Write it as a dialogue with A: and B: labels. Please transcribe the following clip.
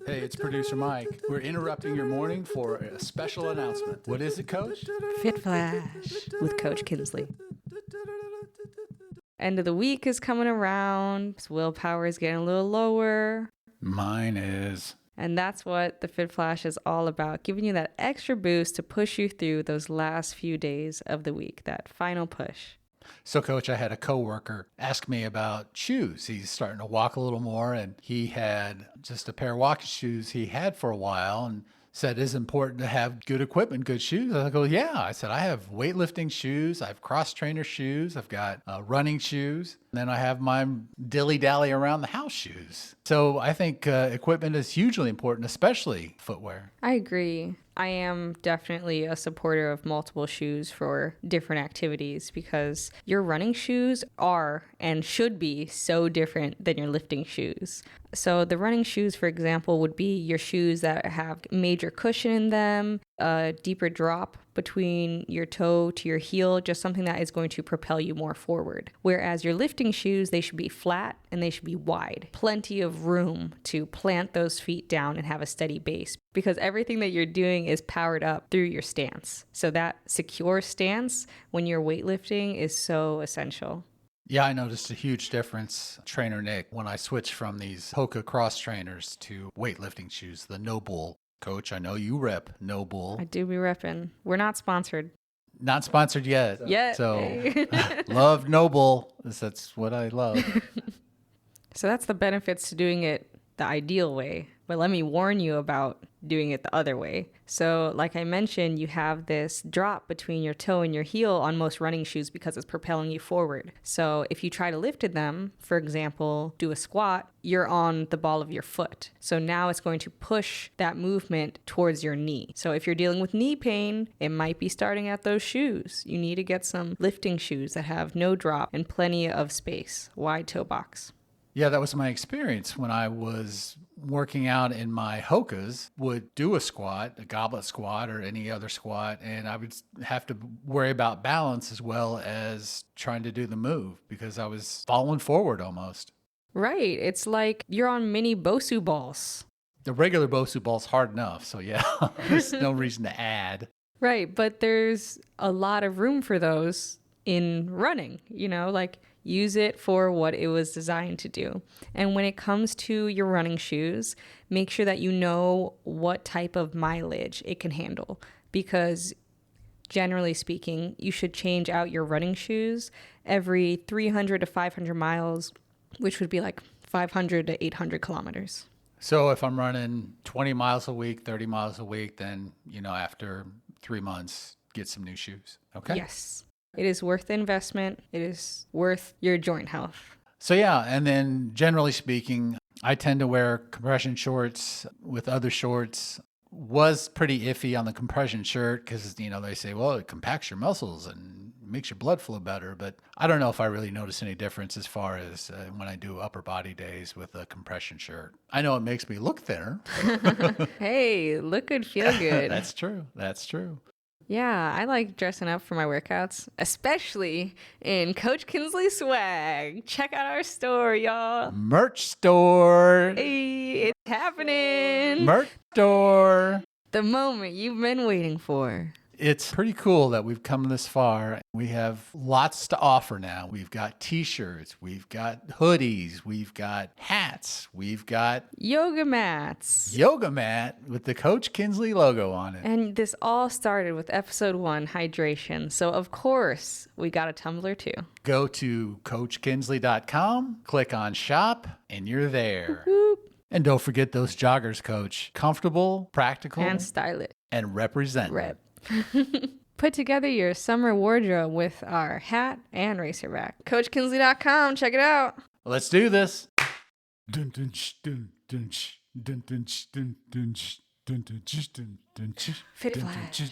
A: Hey, it's producer Mike. We're interrupting your morning for a special announcement. What is it, Coach?
B: Fit Flash with Coach Kinsley. End of the week is coming around. Willpower is getting a little lower.
A: Mine is.
B: And that's what the Fit Flash is all about, giving you that extra boost to push you through those last few days of the week, that final push.
A: So, Coach, I had a coworker ask me about shoes. He's starting to walk a little more, and he had just a pair of walking shoes he had for a while and said it's important to have good equipment, good shoes. I go, yeah. I said, I have weightlifting shoes. I have cross-trainer shoes. I've got running shoes. And then I have my dilly-dally around the house shoes. So I think equipment is hugely important, especially footwear.
B: I agree. I am definitely a supporter of multiple shoes for different activities because your running shoes are and should be so different than your lifting shoes. So the running shoes, for example, would be your shoes that have major cushion in them, a deeper drop between your toe to your heel, just something that is going to propel you more forward. Whereas your lifting shoes, they should be flat and they should be wide. Plenty of room to plant those feet down and have a steady base because everything that you're doing is powered up through your stance. So that secure stance when you're weightlifting is so essential.
A: Yeah, I noticed a huge difference, Trainer Nick, when I switched from these Hoka cross trainers to weightlifting shoes, the No Bull. Coach, I know you rep No Bull.
B: I do be repping. We're not sponsored.
A: Not sponsored yet.
B: Yet.
A: So love No Bull. That's what I love.
B: So that's the benefits to doing it the ideal way. But let me warn you about doing it the other way. So like I mentioned, you have this drop between your toe and your heel on most running shoes because it's propelling you forward. So if you try to lift them, for example, do a squat, you're on the ball of your foot. So now it's going to push that movement towards your knee. So if you're dealing with knee pain, it might be starting at those shoes. You need to get some lifting shoes that have no drop and plenty of space, wide toe box.
A: Yeah, that was my experience when I was working out in my Hokas, would do a squat, a goblet squat or any other squat, and I would have to worry about balance as well as trying to do the move because I was falling forward almost.
B: Right. It's like you're on mini Bosu balls.
A: The regular Bosu ball's hard enough, so yeah, there's no reason to add.
B: Right, but there's a lot of room for those in running, like use it for what it was designed to do. And when it comes to your running shoes, make sure that you know what type of mileage it can handle because generally speaking, you should change out your running shoes every 300 to 500 miles, which would be like 500 to 800 kilometers.
A: So if I'm running 20 miles a week, 30 miles a week, then, after 3 months, get some new shoes. Okay?
B: Yes. It is worth the investment. It is worth your joint health.
A: So yeah, and then generally speaking, I tend to wear compression shorts with other shorts. Was pretty iffy on the compression shirt because, they say, well, it compacts your muscles and makes your blood flow better. But I don't know if I really notice any difference as far as when I do upper body days with a compression shirt. I know it makes me look thinner.
B: Hey, look good, feel good.
A: That's true. That's true.
B: Yeah, I like dressing up for my workouts, especially in Coach Kinsley swag. Check out our store, y'all.
A: Merch store.
B: Hey, it's happening.
A: Merch store.
B: The moment you've been waiting for.
A: It's pretty cool that we've come this far. We have lots to offer now. We've got t-shirts, we've got hoodies, we've got hats, we've got
B: yoga mats.
A: Yoga mat with the Coach Kinsley logo on it.
B: And this all started with episode 1, hydration. So of course, we got a tumbler too.
A: Go to coachkinsley.com, click on shop, and you're there.
B: Whoop.
A: And don't forget those joggers, Coach. Comfortable, practical,
B: and stylish.
A: And represent.
B: Rep. Put together your summer wardrobe with our hat and racerback. CoachKinsley.com. Check it out.
A: Let's do this.
B: Fit Flash.